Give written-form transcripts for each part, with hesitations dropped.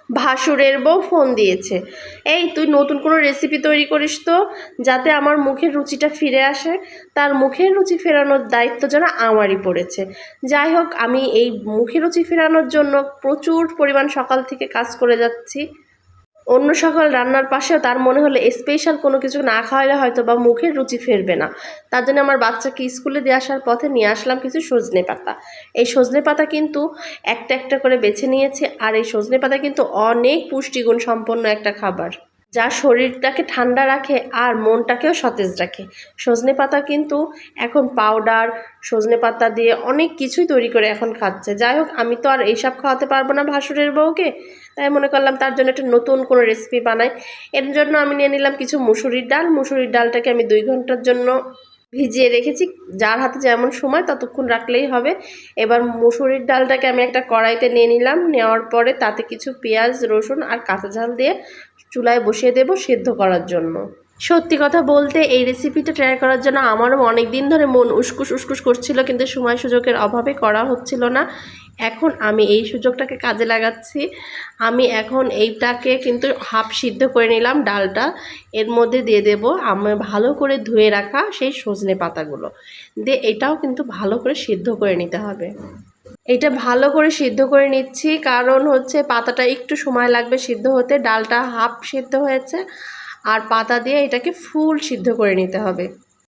ভাসুরের বউ ফোন দিয়েছে, এই তুই নতুন কোনো রেসিপি তৈরি করিস তো, যাতে আমার মুখের রুচিটা ফিরে আসে। তার মুখের রুচি ফেরানোর দায়িত্ব যেন আমারই পড়েছে। যাই হোক, আমি এই মুখের রুচি ফেরানোর জন্য প্রচুর পরিমাণ সকাল থেকে কাজ করে যাচ্ছি। অন্য সকাল রান্নার পাশেও তার মনে হলো স্পেশাল কোনো কিছু না খাওয়ালে হয়তো বা মুখের রুচি ফিরবে না। তার জন্য আমার বাচ্চাকে স্কুলে দিয়ে আসার পথে নিয়ে আসলাম কিছু সজনে পাতা। এই সজনে পাতা কিন্তু একটা একটা করে বেছে নিয়েছি, আর এই সজনে পাতা কিন্তু অনেক পুষ্টিগুণ সম্পন্ন একটা খাবার, যা শরীরটাকে ঠান্ডা রাখে আর মনটাকেও সতেজ রাখে। সজনে পাতা কিন্তু এখন পাউডার, সজনে পাতা দিয়ে অনেক কিছুই তৈরি করে এখন খাচ্ছে। যাই হোক, আমি তো আর এইসব খাওয়াতে পারবো না ভাসুরের বউকে, তাই মনে করলাম তার জন্য একটা নতুন কোনো রেসিপি বানাই। এর জন্য আমি নিয়ে নিলাম কিছু মুসুরির ডাল। মুসুরির ডালটাকে আমি 2 ঘন্টার জন্য ভিজিয়ে রেখেছি। যার হাতে যেমন সময় ততক্ষণ রাখলেই হবে। এবার মুসুরির ডালটাকে আমি একটা কড়াইতে নিয়ে নিলাম। নেওয়ার পরে তাতে কিছু পেঁয়াজ, রসুন আর কাঁচা ঝাল দিয়ে চুলায় বসিয়ে দেব সেদ্ধ করার জন্য। সত্যি কথা বলতে এই রেসিপিটা ট্রাই করার জন্য আমারও অনেক দিন ধরে মন উসকুস উসকুস করছিল, কিন্তু সময় সুযোগের অভাবে করা হচ্ছিল না। এখন আমি এই সুযোগটাকে কাজে লাগাচ্ছি। আমি এখন এইটাকে কিন্তু হাফ সিদ্ধ করে নিলাম ডালটা। এর মধ্যে দিয়ে দেব আমি ভালো করে ধুয়ে রাখা সেই সজনে পাতাগুলো দিয়ে, এটাও কিন্তু ভালো করে সিদ্ধ করে নিতে হবে। এটা ভালো করে সিদ্ধ করে নিচ্ছি, কারণ হচ্ছে পাতাটা একটু সময় লাগবে সিদ্ধ হতে। ডালটা হাফ সিদ্ধ হয়েছে, আর পাতা দিয়ে এটাকে ফুল সিদ্ধ করে নিতে হবে।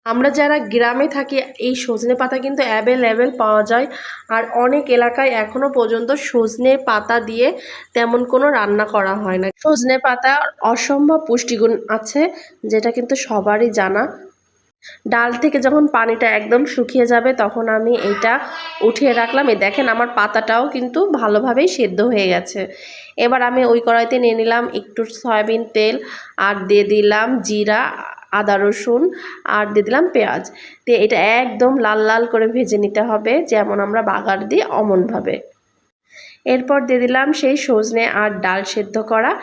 আমরা যারা গ্রামে থাকি এই সজনে পাতা কিন্তু অ্যাভেলেবেল পাওয়া যায়, আর অনেক এলাকায় এখনও পর্যন্ত সজনে পাতা দিয়ে তেমন কোনো রান্না করা হয় না। সজনে পাতা অসম্ভব পুষ্টিগুণ আছে, যেটা কিন্তু সবারই জানা। ডাল থেকে যখন পানিটা একদম শুকিয়ে যাবে তখন আমি এটা উঠিয়ে রাখলাম। এই দেখেন আমার পাতাটাও কিন্তু ভালোভাবেই সেদ্ধ হয়ে গেছে। এবার আমি ওই কড়াইতে নিয়ে নিলাম একটু সয়াবিন তেল, আর দিয়ে দিলাম জিরা, আদা রসুন, আর দিয়ে দিলাম পেঁয়াজ দিয়ে এটা একদম লাল লাল করে ভেজে নিতে হবে, যেমন আমরা বাগার দিই অমনভাবে। এরপর দিয়ে দিলাম সেই সজনে আর ডাল সেদ্ধ করা।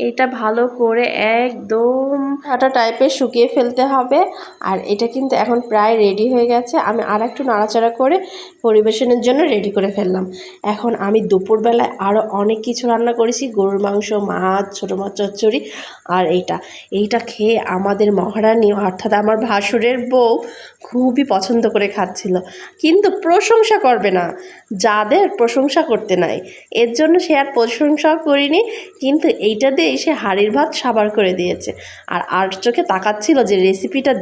এটা ভালো করে একদম আটা টাইপের শুকিয়ে ফেলতে হবে। আর এটা কিন্তু এখন প্রায় রেডি হয়ে গেছে। আমি আর একটু নাড়াচাড়া করে পরিবেশনের জন্য রেডি করে ফেললাম। এখন আমি দুপুরবেলায় আরও অনেক কিছু রান্না করেছি, গরুর মাংস, মাছ, ছোটো মাছ চচ্চড়ি। আর এইটা খেয়ে আমাদের মহারানী অর্থাৎ আমার ভাসুরের বউ খুবই পছন্দ করে খাচ্ছিল, কিন্তু প্রশংসা করবে না, যাদের প্রশংসা করতে নাই। এর জন্য সে আর প্রশংসাও করিনি, কিন্তু এইটা দিয়ে সে হাঁড়ির ভাত সাবার করে দিয়েছে। আর চোখে তাকাচ্ছিল যে রেসিপিটা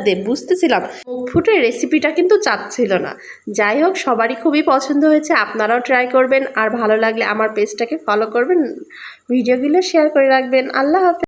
দে, বুঝতেছিলাম মুখ ফুটে রেসিপিটা কিন্তু চাচ্ছিল না। যাই হোক, সবারই খুবই পছন্দ হয়েছে। আপনারাও ট্রাই করবেন, আর ভালো লাগলে আমার পেজটাকে ফলো করবেন, ভিডিওগুলো শেয়ার করে রাখবেন। আল্লাহ হাফেজ।